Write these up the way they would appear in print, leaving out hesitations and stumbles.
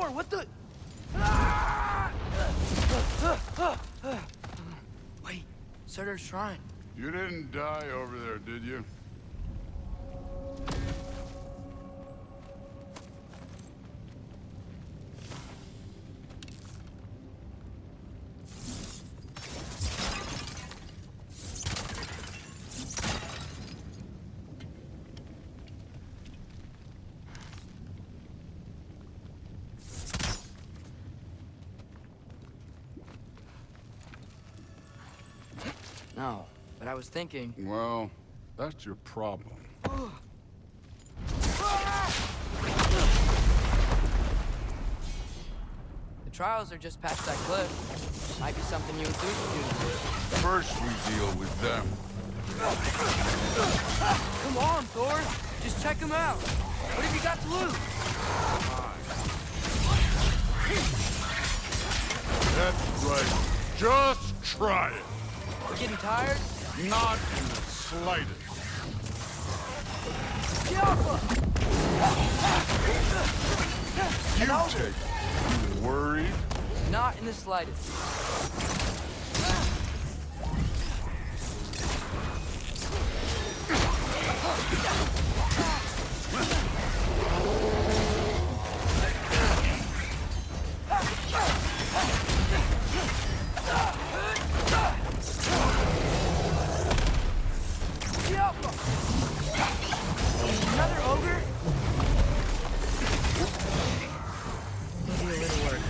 Thor, what the? Wait, Surtur's shrine. You didn't die over there, did you? No, but I was thinking... Well, that's your problem. The trials are just past that cliff. Might be something you and Zeus could do. First we deal with them. Come on, Thor. Just check him out. What have you got to lose? That's right. Just try it. You're getting tired? Not in the slightest. You take it. You worried? Not in the slightest. Another ogre? Maybe a little work.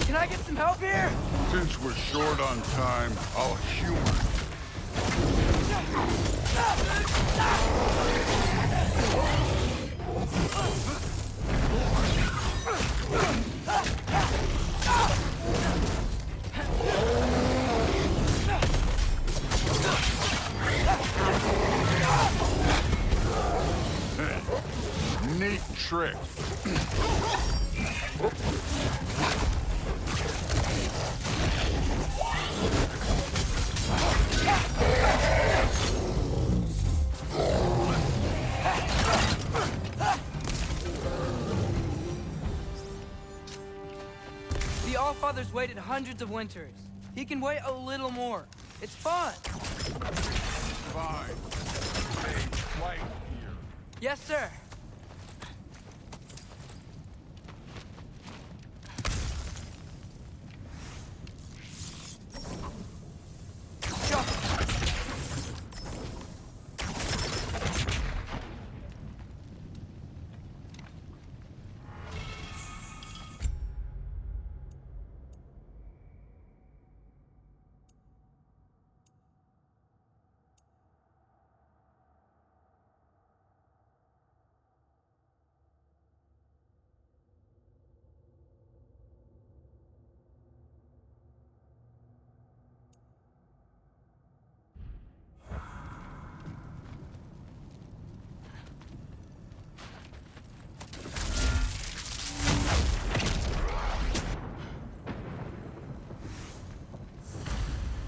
Can I get some help here? Since we're short on time, I'll humor. Neat trick. The Allfather's waited hundreds of winters. He can wait a little more. It's fun. Fine. Stay right here. Yes, sir.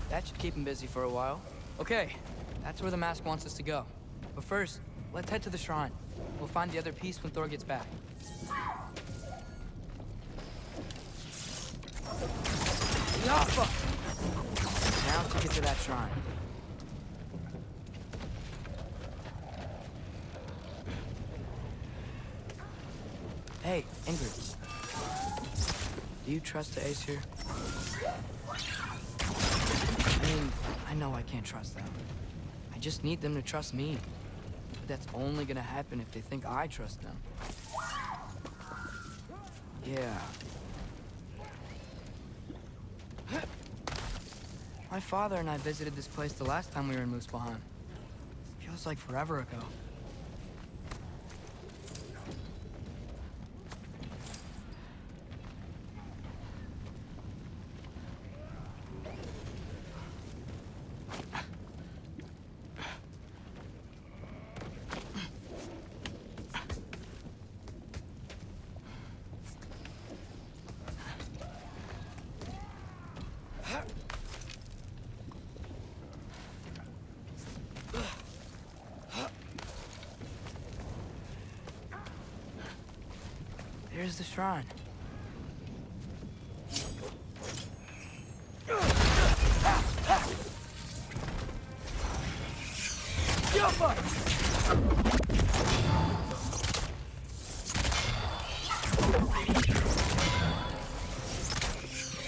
That should keep him busy for a while. Okay, that's where the mask wants us to go. But first, let's head to the shrine. We'll find the other piece when Thor gets back. Yappa! Now to get to that shrine. Hey, Ingrid. Do you trust the Aesir? I mean, I know I can't trust them. I just need them to trust me. But that's only gonna happen if they think I trust them. Yeah. My father and I visited this place the last time we were in Muspelheim. Feels like forever ago. Here's the shrine.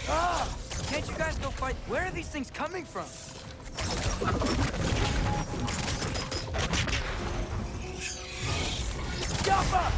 Ah! Can't you guys go fight? Where are these things coming from? Jump!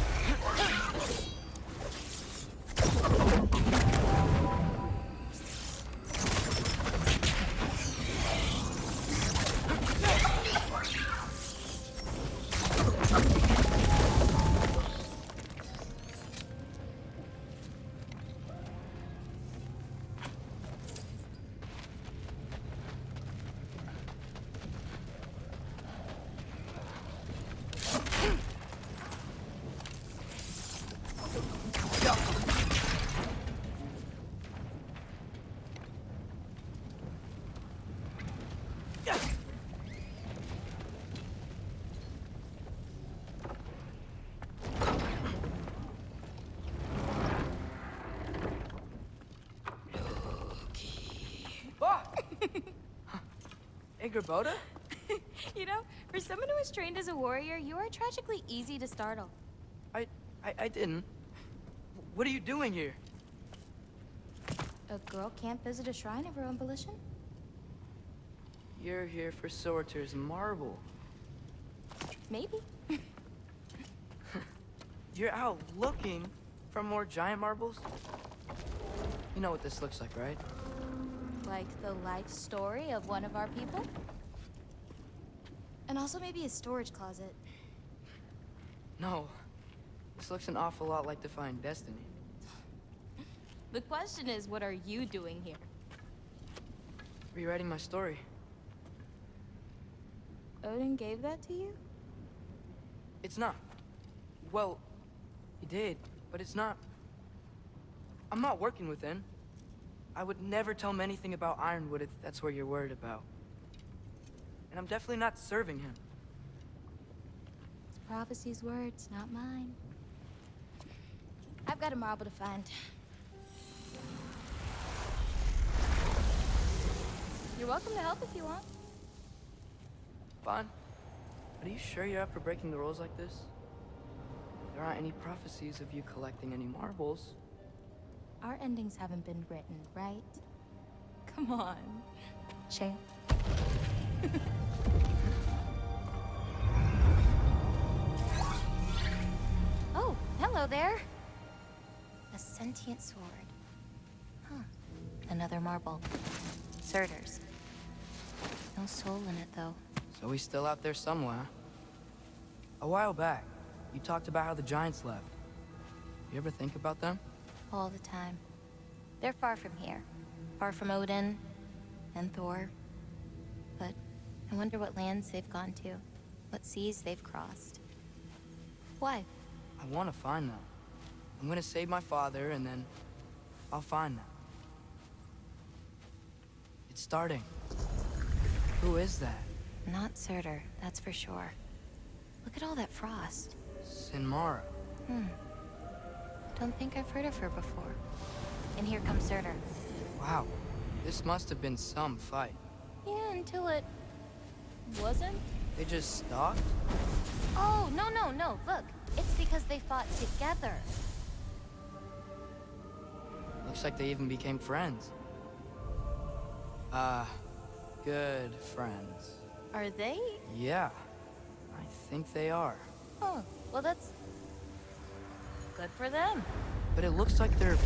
Boda? You know, for someone who was trained as a warrior, you are tragically easy to startle. I didn't. What are you doing here? A girl can't visit a shrine of her own volition? You're here for Sorter's marble. Maybe. You're out looking for more giant marbles? You know what this looks like, right? Like the life story of one of our people? And also maybe a storage closet. No. This looks an awful lot like Defying Destiny. The question is, what are you doing here? Rewriting my story. Odin gave that to you? It's not. Well, he did, but it's not. I'm not working with him. I would never tell him anything about Ironwood if that's what you're worried about. And I'm definitely not serving him. It's prophecy's words, not mine. I've got a marble to find. You're welcome to help if you want. Fine. But are you sure you're up for breaking the rules like this? There aren't any prophecies of you collecting any marbles. Our endings haven't been written, right? Come on, champ. Oh, hello there. A sentient sword. Huh. Another marble. Surtur's. No soul in it, though. So he's still out there somewhere. A while back, you talked about how the giants left. You ever think about them? All the time. They're far from here. Far from Odin and Thor. But I wonder what lands they've gone to. What seas they've crossed. Why? I want to find them. I'm gonna save my father, and then I'll find them. It's starting. Who is that? Not Surtur, that's for sure. Look at all that frost. Sinmara. Don't think I've heard of her before. And here comes Surtur. Wow. This must have been some fight. Yeah, until it... wasn't? They just stopped? Oh, no. Look, it's because they fought together. Looks like they even became friends. Good friends. Are they? Yeah, I think they are. Oh, well that's... good for them. But it looks like their,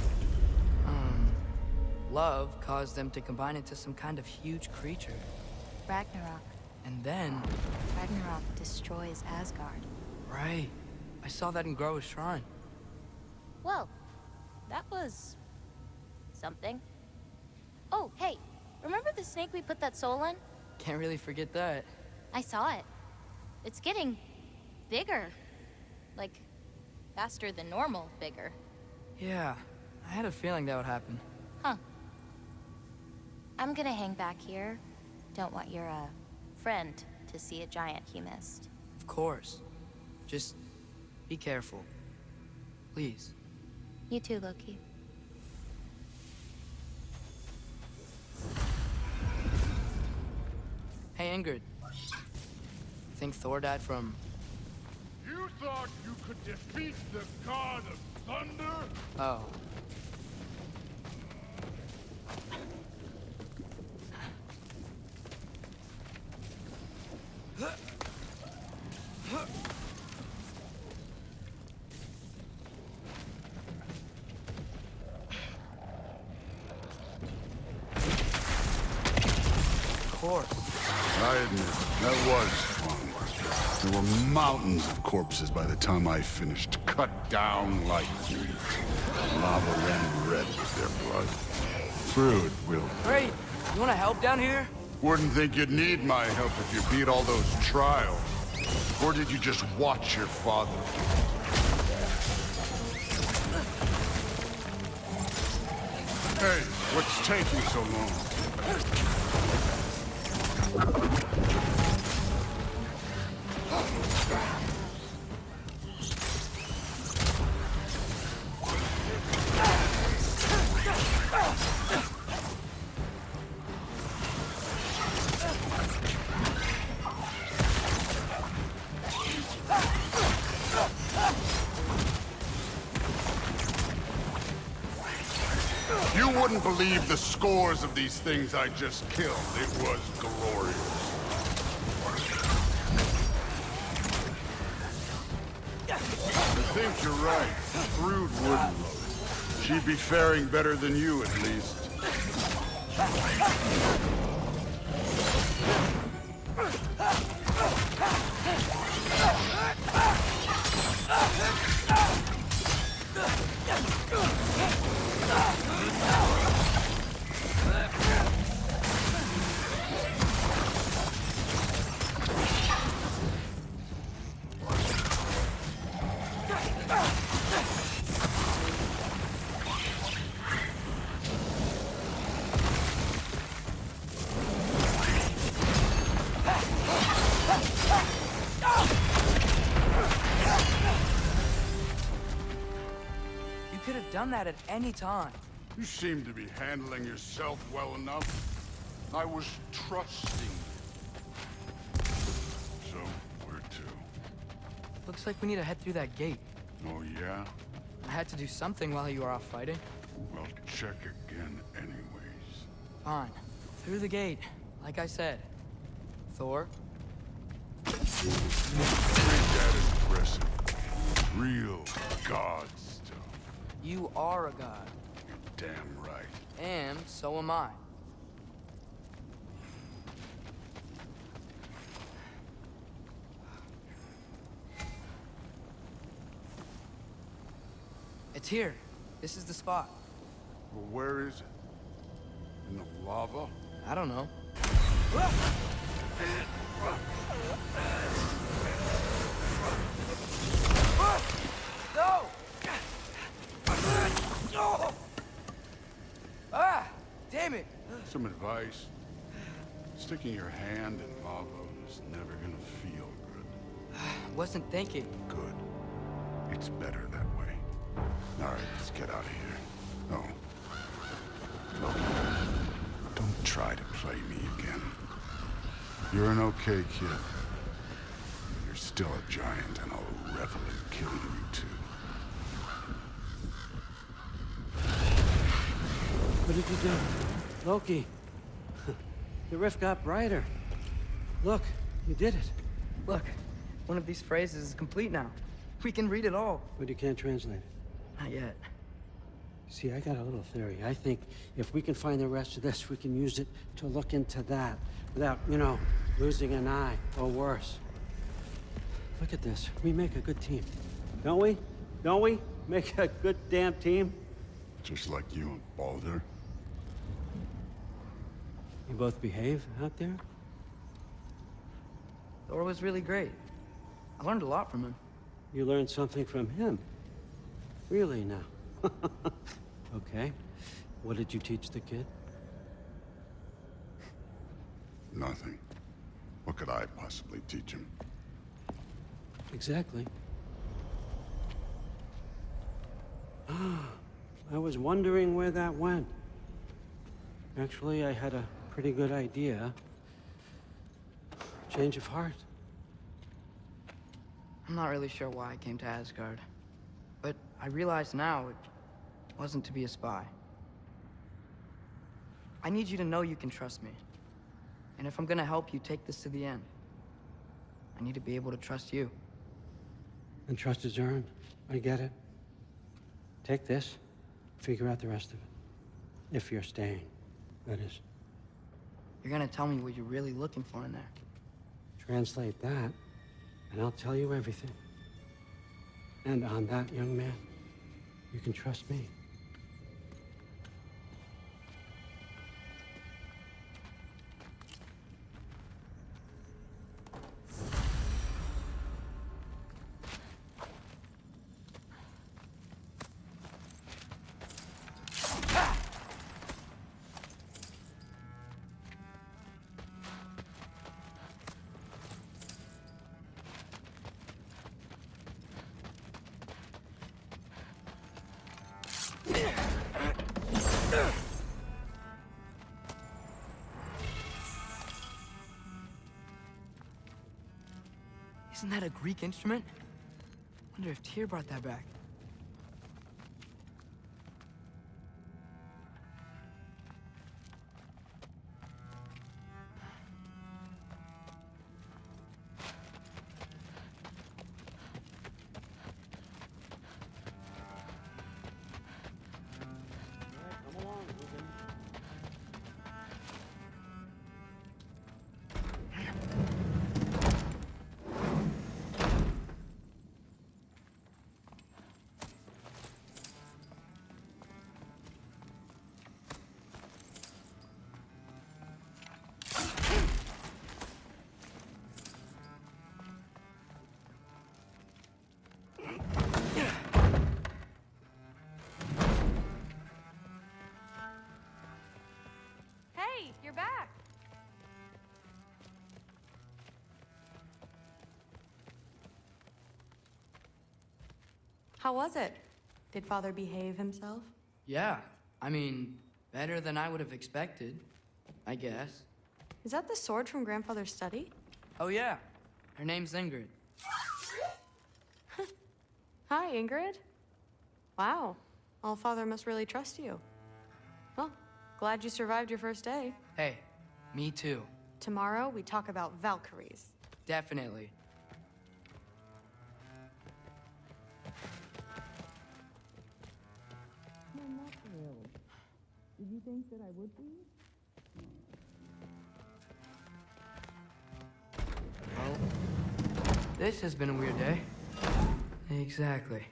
love caused them to combine into some kind of huge creature. Ragnarok. And then... Ragnarok destroys Asgard. Right. I saw that in Groa's shrine. Well, that was... something. Oh, hey, remember the snake we put that soul in? Can't really forget that. I saw it. It's getting... bigger. Like, faster than normal bigger. Yeah, I had a feeling that would happen. Huh. I'm gonna hang back here. Don't want your, friend to see a giant he missed. Of course. Just be careful. Please. You too, Loki. Hey, Ingrid. Think Thor died from... You thought you could defeat the god of thunder? Oh. Of course. I admit, that was fun. There were mountains of corpses by the time I finished, cut down like meat. Lava ran red with their blood. Through it, Will. Great. You want to help down here? Wouldn't think you'd need my help if you beat all those trials. Or did you just watch your father? Hey, what's taking so long? You wouldn't believe the scores of these things I just killed. It was glorious. I think you're right. Thrud wouldn't. She'd be faring better than you, at least. You could have done that at any time. You seem to be handling yourself well enough. I was trusting you. So, where to? Looks like we need to head through that gate. Oh, yeah? I had to do something while you were off fighting. Well, check again anyways. Fine. Through the gate, like I said. Thor? Ain't that impressive? Real god stuff. You are a god. You're damn right. And so am I. It's here. This is the spot. Well, where is it? In the lava? I don't know. No! Ah! Damn it! Some advice. Sticking your hand in lava is never gonna feel good. Wasn't thinking. Good. It's better that way. All right, let's get out of here. Oh. Don't try to play me again. You're an okay kid. You're still a giant, and I'll revel in killing you too. What did you do? Loki. The rift got brighter. Look, you did it. Look, one of these phrases is complete now. We can read it all. But you can't translate it. Not yet. See, I got a little theory. I think if we can find the rest of this, we can use it to look into that without, you know, losing an eye or worse. Look at this. We make a good team. Don't we? Don't we? Make a good damn team? Just like you and Baldur. You both behave out there? Thor was really great. I learned a lot from him. You learned something from him. Really now? Okay. What did you teach the kid? Nothing. What could I possibly teach him? Exactly. I was wondering where that went. Actually, I had a pretty good idea. Change of heart. I'm not really sure why I came to Asgard. But I realize now it wasn't to be a spy. I need you to know you can trust me. And if I'm gonna help you take this to the end, I need to be able to trust you. And trust is earned. I get it. Take this, figure out the rest of it. If you're staying, that is. You're gonna tell me what you're really looking for in there. Translate that, and I'll tell you everything. And on that, young man, you can trust me. Isn't that a Greek instrument? Wonder if Tyr brought that back. Hey, you're back. How was it? Did Father behave himself? Yeah, I mean, better than I would have expected, I guess. Is that the sword from Grandfather's study? Oh yeah, her name's Ingrid. Hi, Ingrid. Wow, All-Father must really trust you. Well, glad you survived your first day. Hey, me too. Tomorrow, we talk about Valkyries. Definitely. Did you think that I would be? Well, this has been a weird day. Exactly.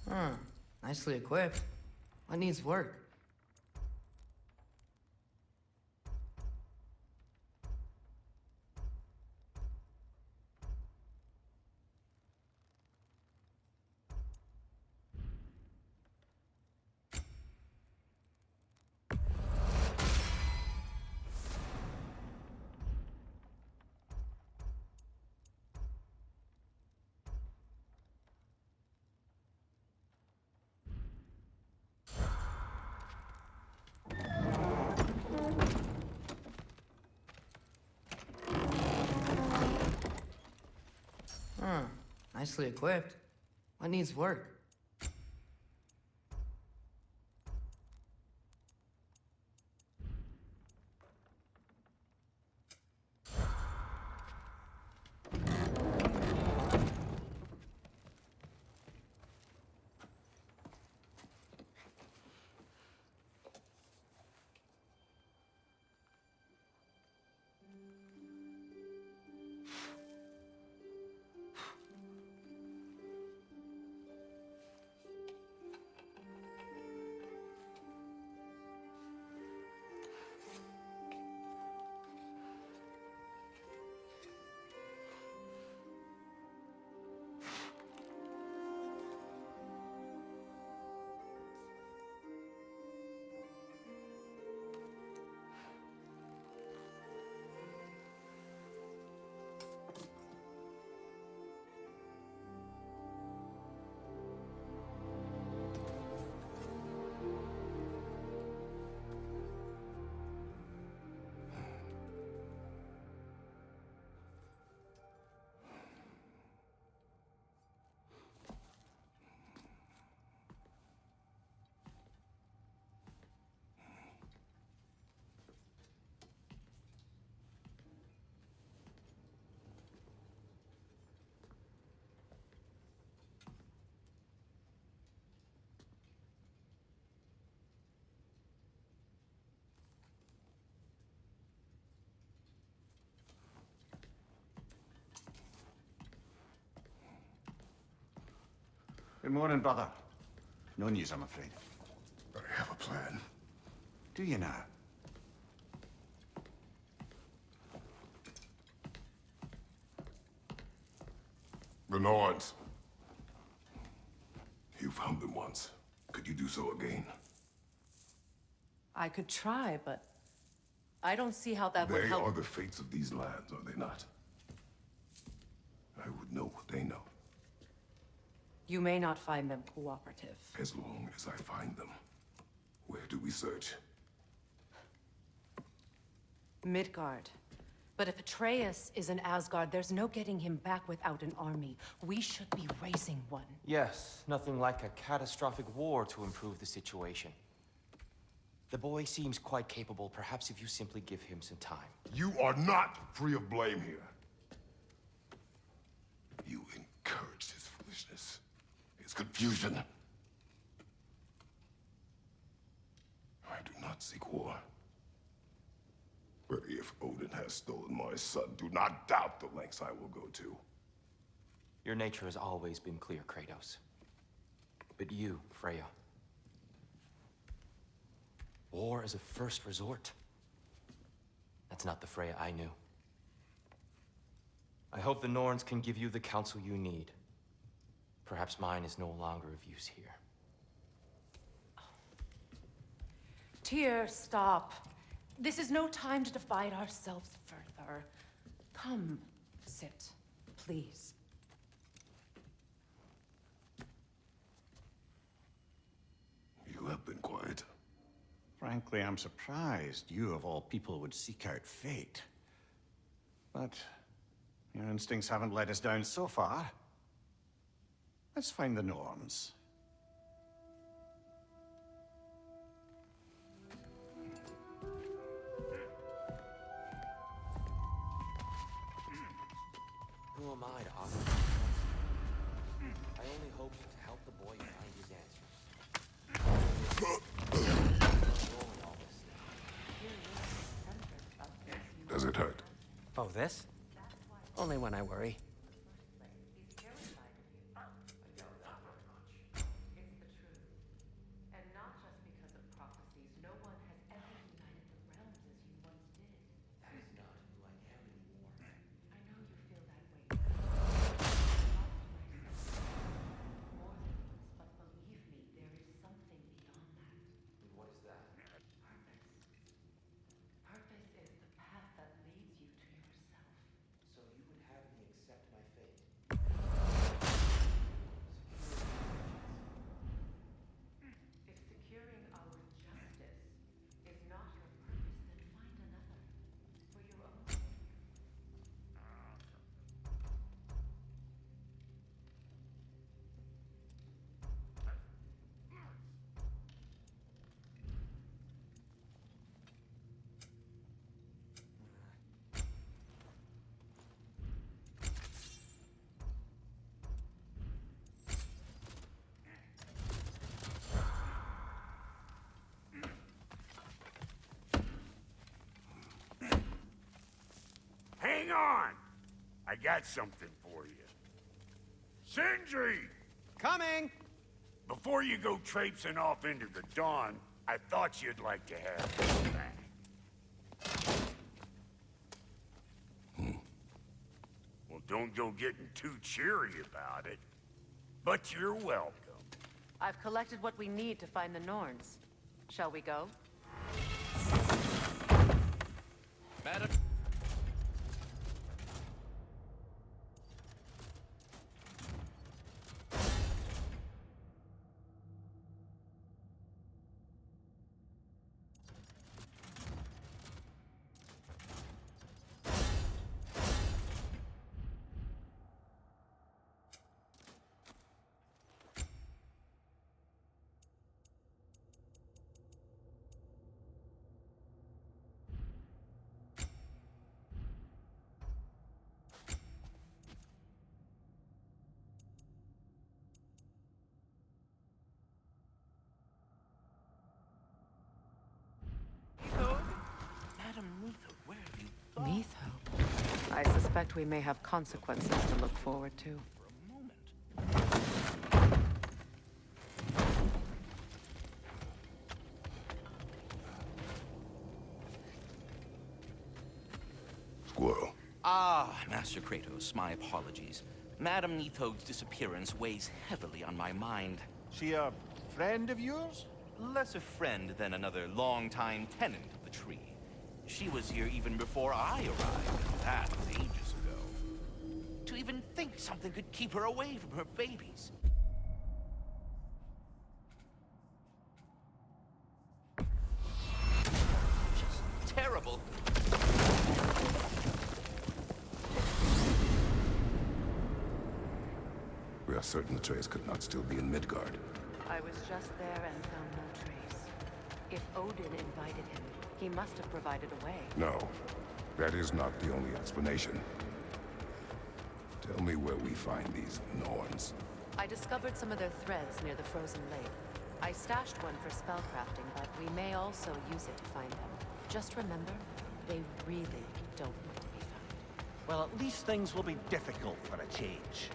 Huh. Nicely equipped. What needs work? Huh. Nicely equipped. What needs work? Good morning, brother. No news, I'm afraid. I have a plan. Do you now? The Norns. You found them once. Could you do so again? I could try, but I don't see how that would They help. are the fates of these lands, are they not? I would know what they know, You may not find them cooperative. as long as I find them. Where do we search? Midgard. But if Atreus is in Asgard, there's no getting him back without an army. We should be raising one. Yes, nothing like a catastrophic war to improve the situation. The boy seems quite capable. Perhaps if you simply give him some time. You are not free of blame here. You encouraged his foolishness, his confusion. I do not seek war. But if Odin has stolen my son, do not doubt the lengths I will go to. Your nature has always been clear, Kratos. But you, Freya. War as a first resort. That's not the Freya I knew. I hope the Norns can give you the counsel you need. Perhaps mine is no longer of use here. Tyr, stop. This is no time to divide ourselves further. Come, sit, please. You have been quiet. Frankly, I'm surprised you, of all people, would seek out fate. But your instincts haven't let us down so far. Let's find the Norns. Who am I to offer? I only hope to help the boy find his answers. Does it hurt? Oh, this? Only when I worry. Hang on! I got something for you. Sindri! Coming! Before you go traipsing off into the dawn, I thought you'd like to have this back. Well, don't go getting too cheery about it. But you're welcome. I've collected what we need to find the Norns. Shall we go? Madam. Metho. I suspect we may have consequences to look forward to. Ah, Master Kratos, my apologies. Madame Nitho's disappearance weighs heavily on my mind. She a friend of yours? Less a friend than another long-time tenant of the tree. She was here even before I arrived, and that was ages ago. To even think something could keep her away from her babies. Just terrible. We are certain Atreus could not still be in Midgard. I was just there and found no trace. If Odin invited him, he must have provided a way. No, that is not the only explanation. Tell me where we find these Norns. I discovered some of their threads near the frozen lake. I stashed one for spellcrafting, but we may also use it to find them. Just remember, they really don't want to be found. Well, at least things will be difficult for a change.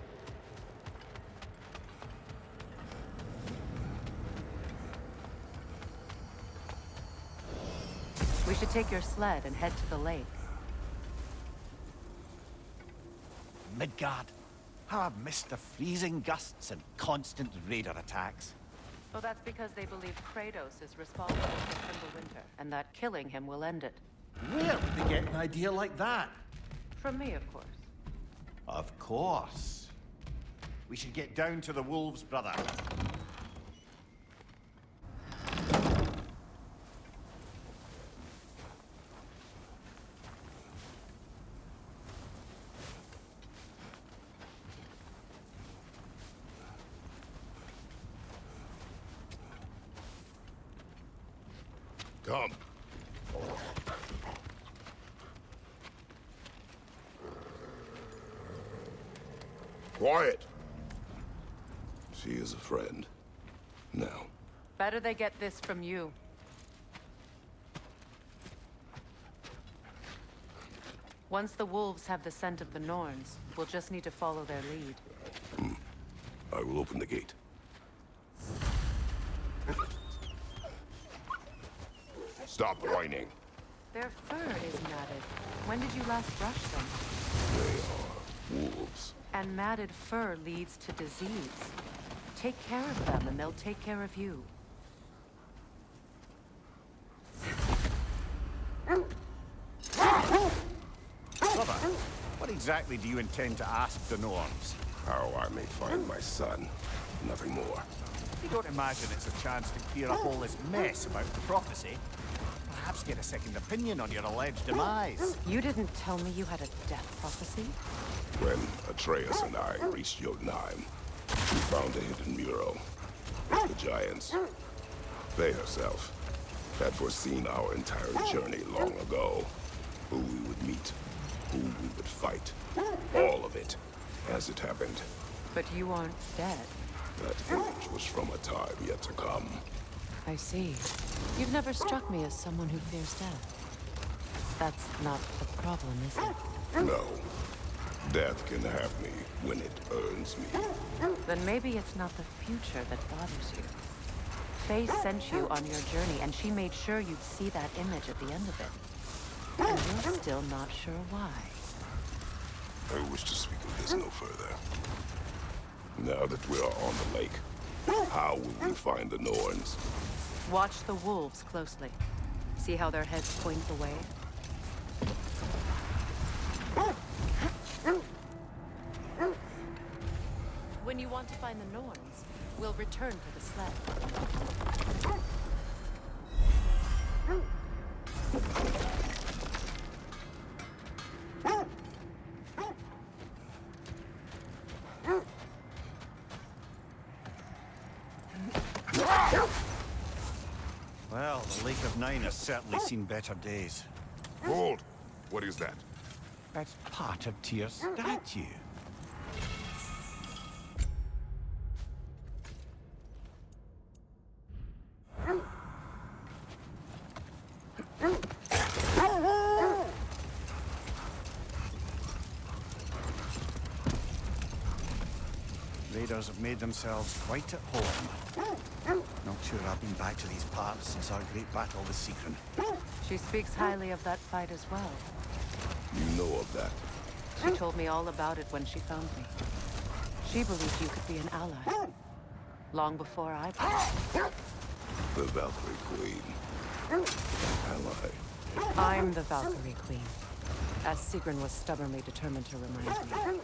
We should take your sled and head to the lake. Midgard. How I've missed the freezing gusts and constant raider attacks. Well, that's because they believe Kratos is responsible for Fimbulwinter, and that killing him will end it. Where did they get an idea like that? From me, of course. Of course. We should get down to the wolves, brother. Come. Quiet. She is a friend. Now. Better they get this from you. Once the wolves have the scent of the Norns, we'll just need to follow their lead. I will open the gate. Stop whining. Their fur is matted. When did you last brush them? They are wolves. And matted fur leads to disease. Take care of them, and they'll take care of you. Brother, what exactly do you intend to ask the Norns? How I may find my son. Nothing more. You don't imagine it's a chance to clear up all this mess about the prophecy? Perhaps get a second opinion on your alleged demise. You didn't tell me you had a death prophecy? When Atreus and I reached Jotunheim, we found a hidden mural. The giants, they herself, had foreseen our entire journey long ago. Who we would meet, who we would fight. All of it, as it happened. But you aren't dead. That image was from a time yet to come. I see. You've never struck me as someone who fears death. That's not the problem, is it? No. Death can have me when it earns me. Then maybe it's not the future that bothers you. Faye sent you on your journey, and she made sure you'd see that image at the end of it. And you're still not sure why. I wish to speak of this no further. Now that we are on the lake, how will we find the Norns? Watch the wolves closely. See how their heads point the way? When you want to find the Norns, we'll return to the sled. Well, the Lake of Nine has certainly seen better days. Hold! What is that? That's part of Tyr's statue. Raiders have made themselves quite at home. Not sure I've been back to these parts since our great battle with Secret. She speaks highly of that fight as well. You know of that. She told me all about it when she found me. She believed you could be an ally. Long before I did. The Valkyrie Queen. Ally. I'm the Valkyrie Queen, as Sigrun was stubbornly determined to remind me.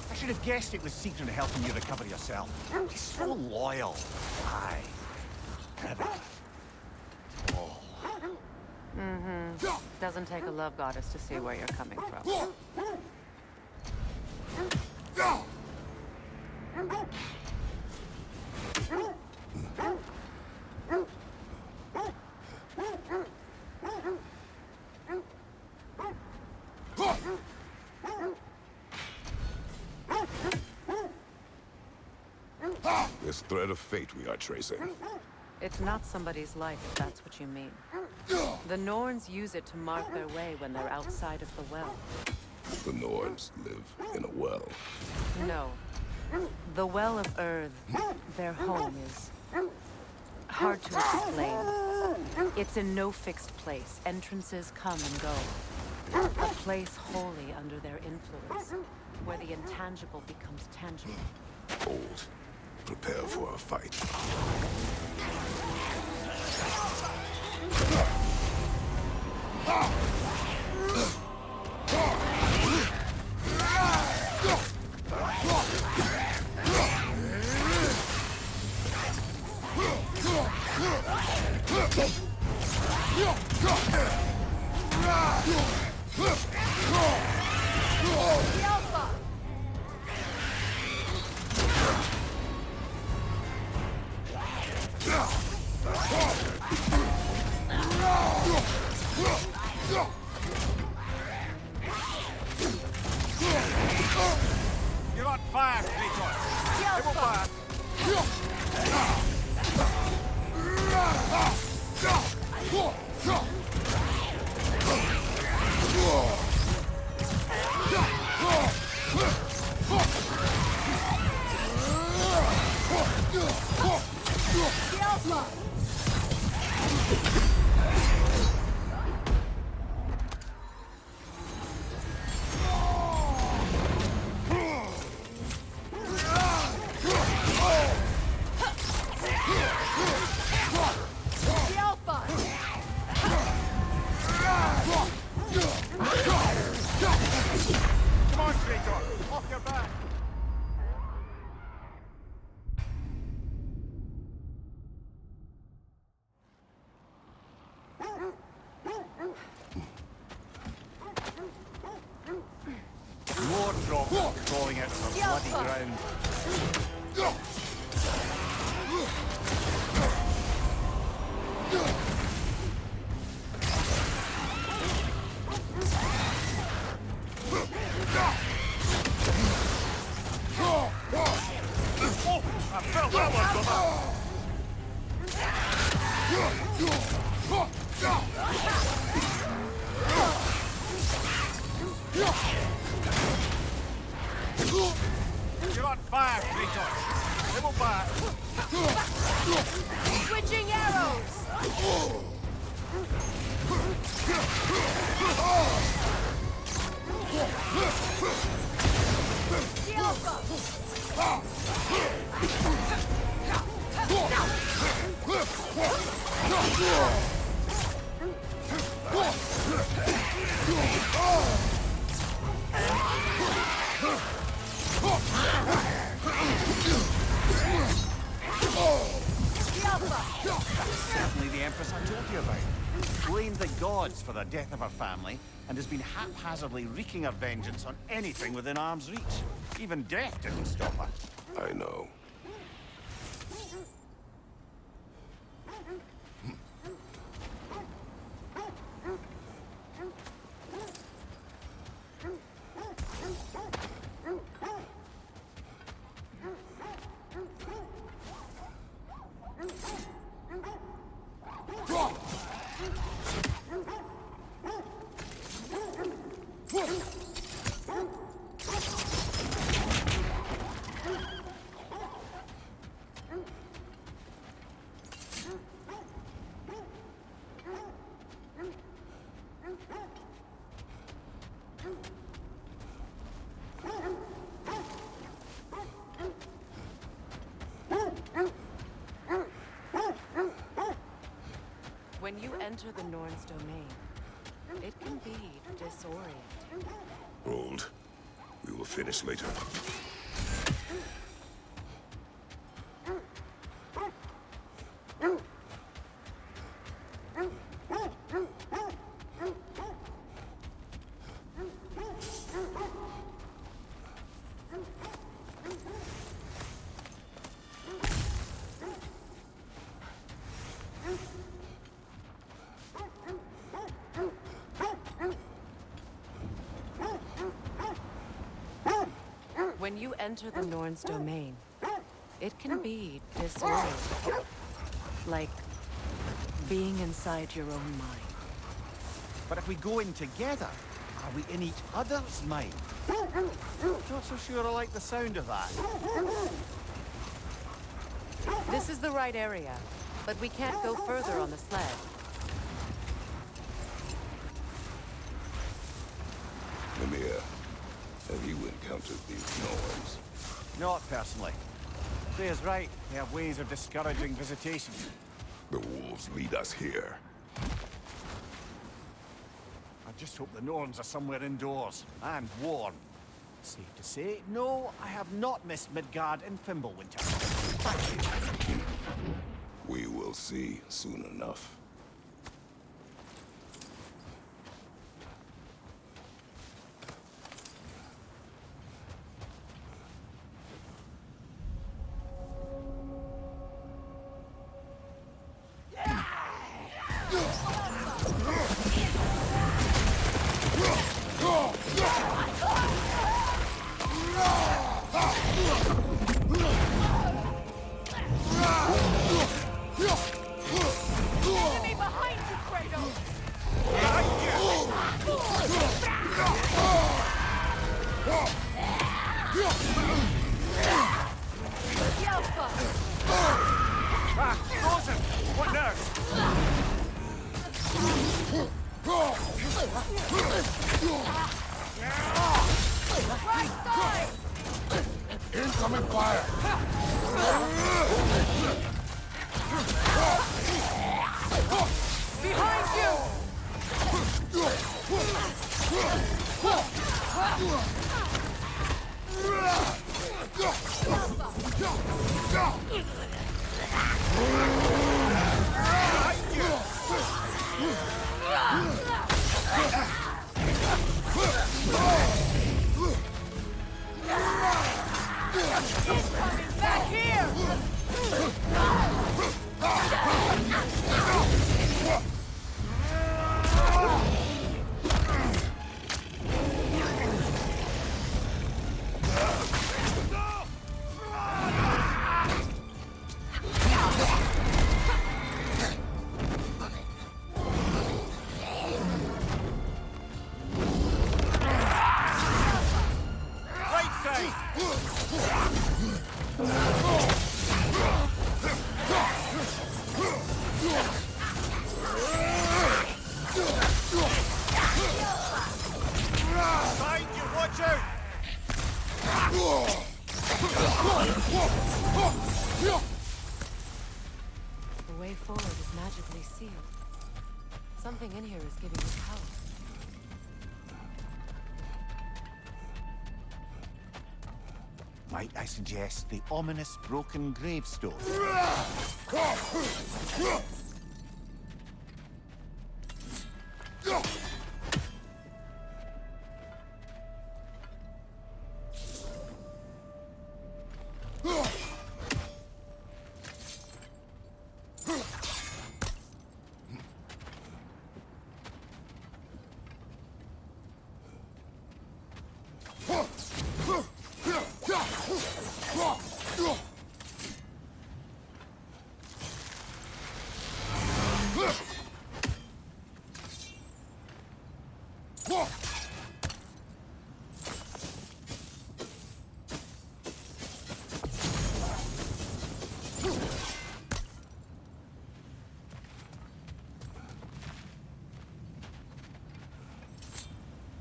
I should have guessed it was Sigrun helping you recover yourself. She's so loyal. Aye. Never. Oh. Doesn't take a love goddess to see where you're coming from. This thread of fate we are tracing. It's not somebody's life, if that's what you mean. The Norns use it to mark their way when they're outside of the well. The Norns live in a well. No. The Well of Earth, their home, is hard to explain. It's in no fixed place. Entrances come and go. A place wholly under their influence, where the intangible becomes tangible. Old. Prepare for a fight. You're on fire, Kratos. It will pass. Come on, Kratos. Off your back. More drops falling out from the bloody ground. Oh, I felt that one come out. You're on fire, Kratos. It will back. Switching arrows! Certainly the Empress I told you about. Blamed the gods for the death of her family, and has been haphazardly wreaking her vengeance on anything within arm's reach. Even death didn't stop her. I know. When you enter the Norn's domain, it can be disorienting. Hold. We will finish later. When you enter the Norn's domain, it can be disorienting. Like being inside your own mind. But if we go in together, are we in each other's mind? Not so sure I like the sound of that. This is the right area, but we can't go further on the sled. Mimir, have you encountered these Norns? Not personally. Freya's right. They have ways of discouraging visitation. The wolves lead us here. I just hope the Norns are somewhere indoors and warm. Safe to say, no, I have not missed Midgard in Fimbulwinter. We will see soon enough. Enemy behind you, Kratos! Frozen! What now? Right side! Incoming fire! Behind you! Incoming back here! Right side! Behind you, watch out! The way forward is magically sealed. Something in here is giving us power. Might I suggest the ominous broken gravestone?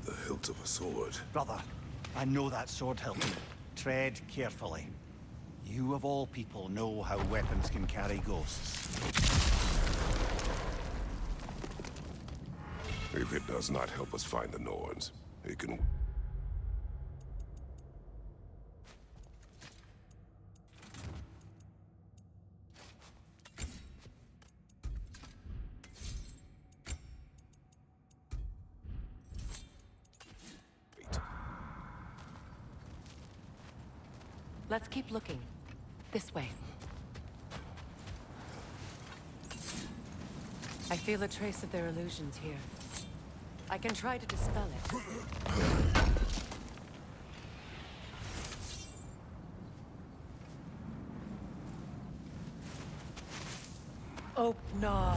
The hilt of a sword. Brother, I know that sword hilt. Tread carefully. You of all people know how weapons can carry ghosts. If it does not help us find the Norns, it can... Let's keep looking. This way. I feel a trace of their illusions here. I can try to dispel it. Oh, no.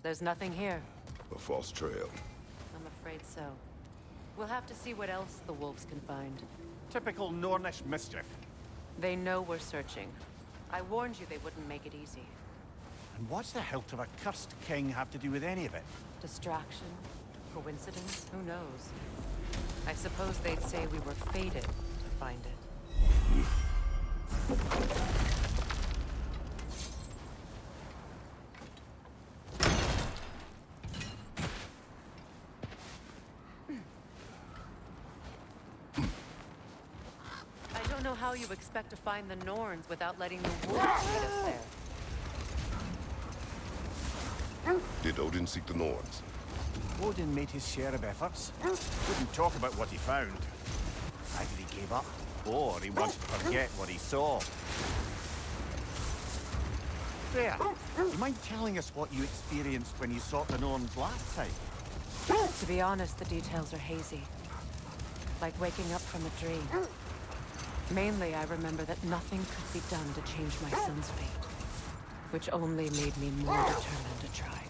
There's nothing here. A false trail. I'm afraid so. We'll have to see what else the wolves can find. Typical Nornish mischief. They know we're searching. I warned you they wouldn't make it easy. And what's the hilt of a cursed king have to do with any of it? Distraction? Coincidence? Who knows? I suppose they'd say we were fated to find it. I don't know how you expect to find the Norns without letting the wolves lead us there. Did Odin seek the Norns? Odin made his share of efforts. Wouldn't talk about what he found. Either he gave up, or he wanted to forget what he saw. There. You mind telling us what you experienced when you sought the Norns last time? To be honest, the details are hazy. Like waking up from a dream. Mainly, I remember that nothing could be done to change my son's fate. Which only made me more determined to try.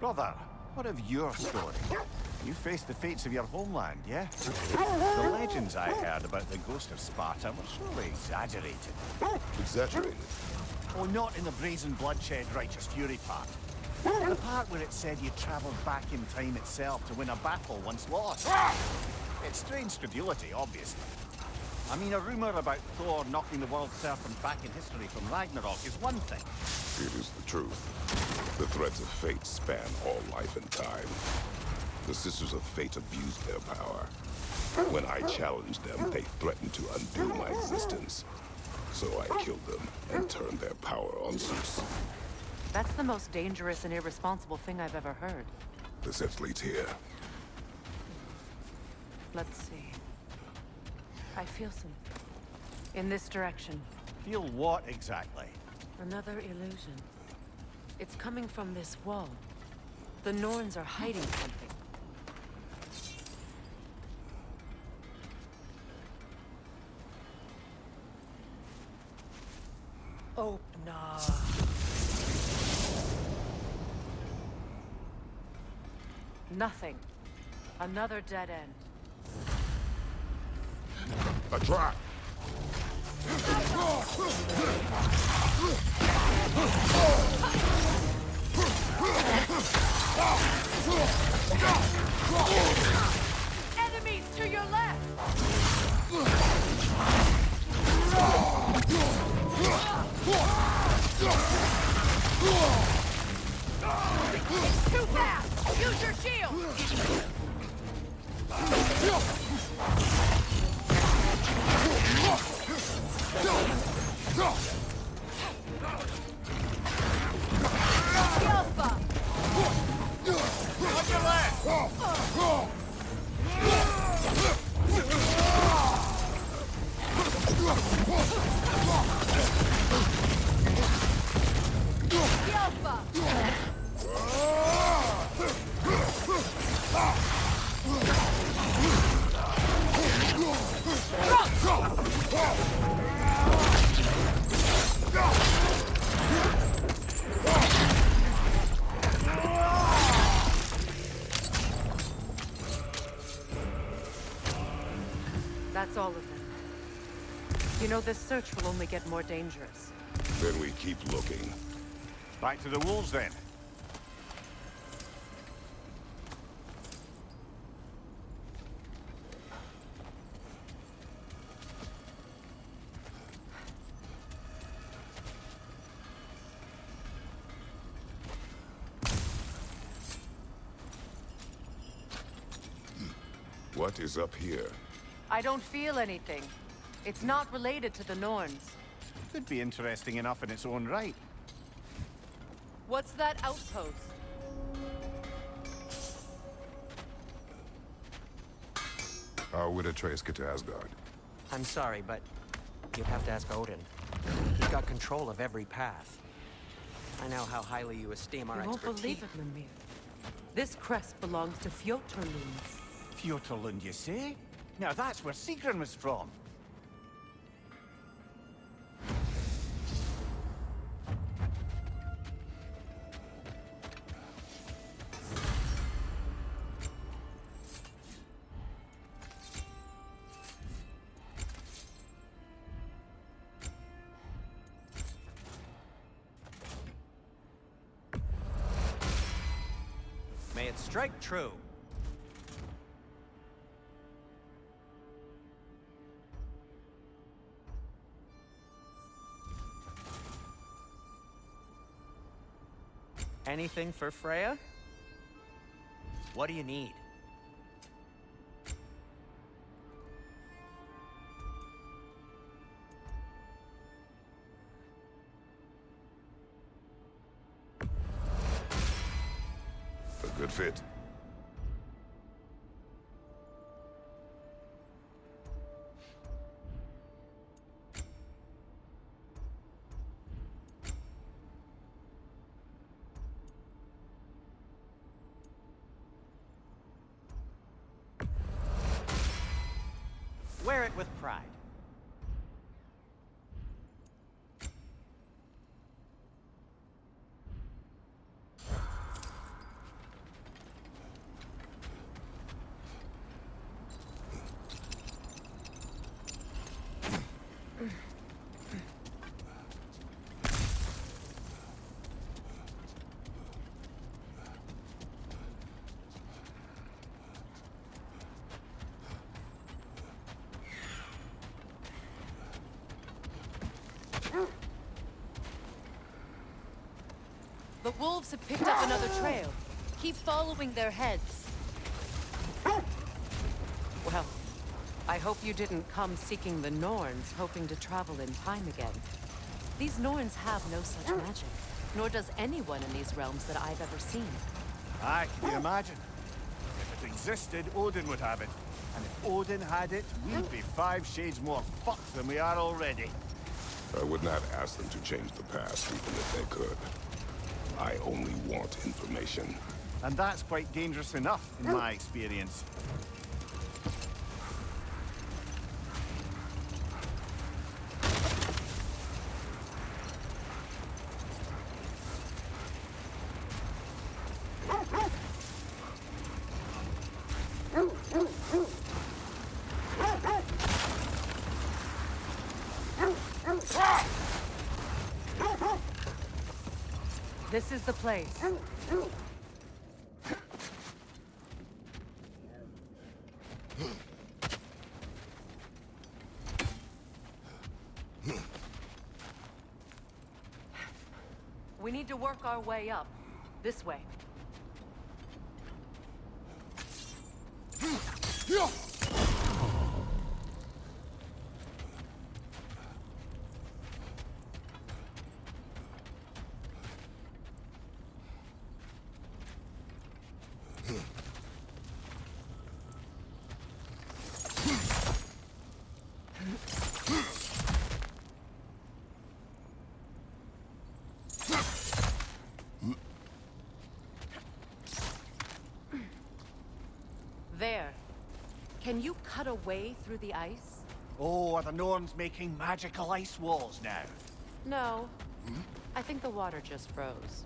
Brother, what of your story? You faced the fates of your homeland, yeah? The legends I heard about the ghost of Sparta were surely exaggerated. Exaggerated? Oh, not in the brazen bloodshed righteous fury part. The part where it said you traveled back in time itself to win a battle once lost. It's strange credulity, obviously. I mean, a rumor about Thor knocking the world serpent back in history from Ragnarok is one thing. It is the truth. The threads of fate span all life and time. The Sisters of Fate abused their power. When I challenged them, they threatened to undo my existence. So I killed them and turned their power on Zeus. That's the most dangerous and irresponsible thing I've ever heard. The set leads here. Let's see. I feel something. In this direction. Feel what exactly? Another illusion. It's coming from this wall. The Norns are hiding something. Oh, no. Nothing. Another dead end. A trap! Enemies to your left! Too fast! Use your shield! Alpha! On your left! That's all of them. You know, this search will only get more dangerous. Then we keep looking. Back to the wolves, then. What is up here? I don't feel anything. It's not related to the Norns. Could be interesting enough in its own right. What's that outpost? How would Atreus get to Asgard? I'm sorry, but you'd have to ask Odin. He's got control of every path. I know how highly you esteem our You won't expertise. believe it, Mimir. This crest belongs to Fjoturlund. Fjoturlund, you say? Now that's where Sigrun was from. May it strike true. Anything for Freya? What do you need? A good fit. Wear it with pride. The wolves have picked up another trail. Keep following their heads. Well, I hope you didn't come seeking the Norns, hoping to travel in time again. These Norns have no such magic, nor does anyone in these realms that I've ever seen. Aye, can you imagine? If it existed, Odin would have it. And if Odin had it, we'd be 5 shades more fucked than we are already. I would not ask them to change the past, even if they could. I only want information. And that's quite dangerous enough, in my experience. This is the place. We need to work our way up. This way. There. Can you cut a way through the ice? Oh, are the Norns making magical ice walls now? No. I think the water just froze.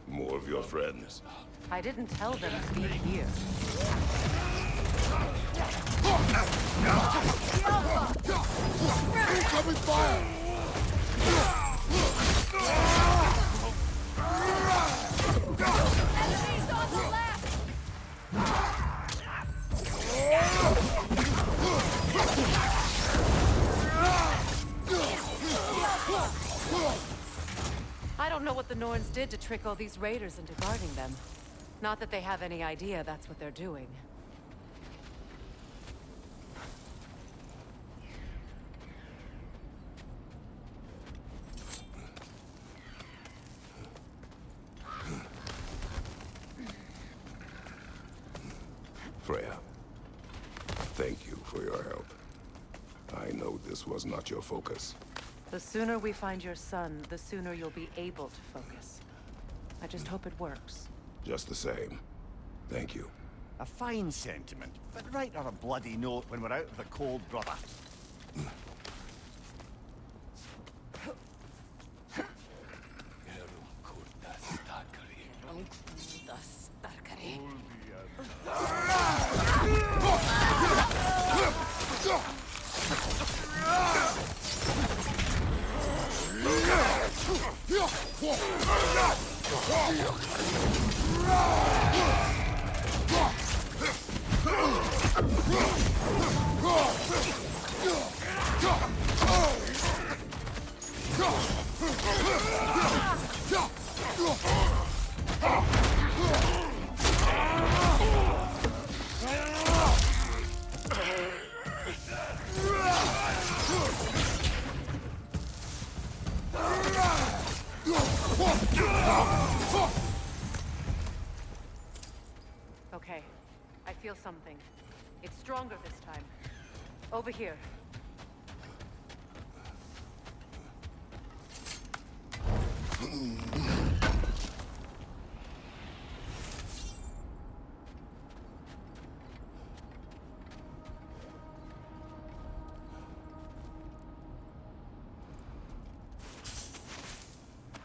More of your friends. I didn't tell them to be here. Incoming fire! Enemies on the left! I don't know what the Norns did to trick all these raiders into guarding them. Not that they have any idea that's what they're doing. Freya, thank you for your help. I know this was not your focus. The sooner we find your son, the sooner you'll be able to focus. I just hope it works. Just the same. Thank you. A fine sentiment, but write her a bloody note when we're out of the cold, brother. Okay, I feel something. It's stronger this time. Over here.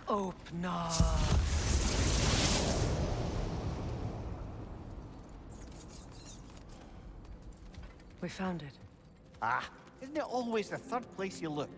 Open up. We found it. Ah, isn't it always the third place you look?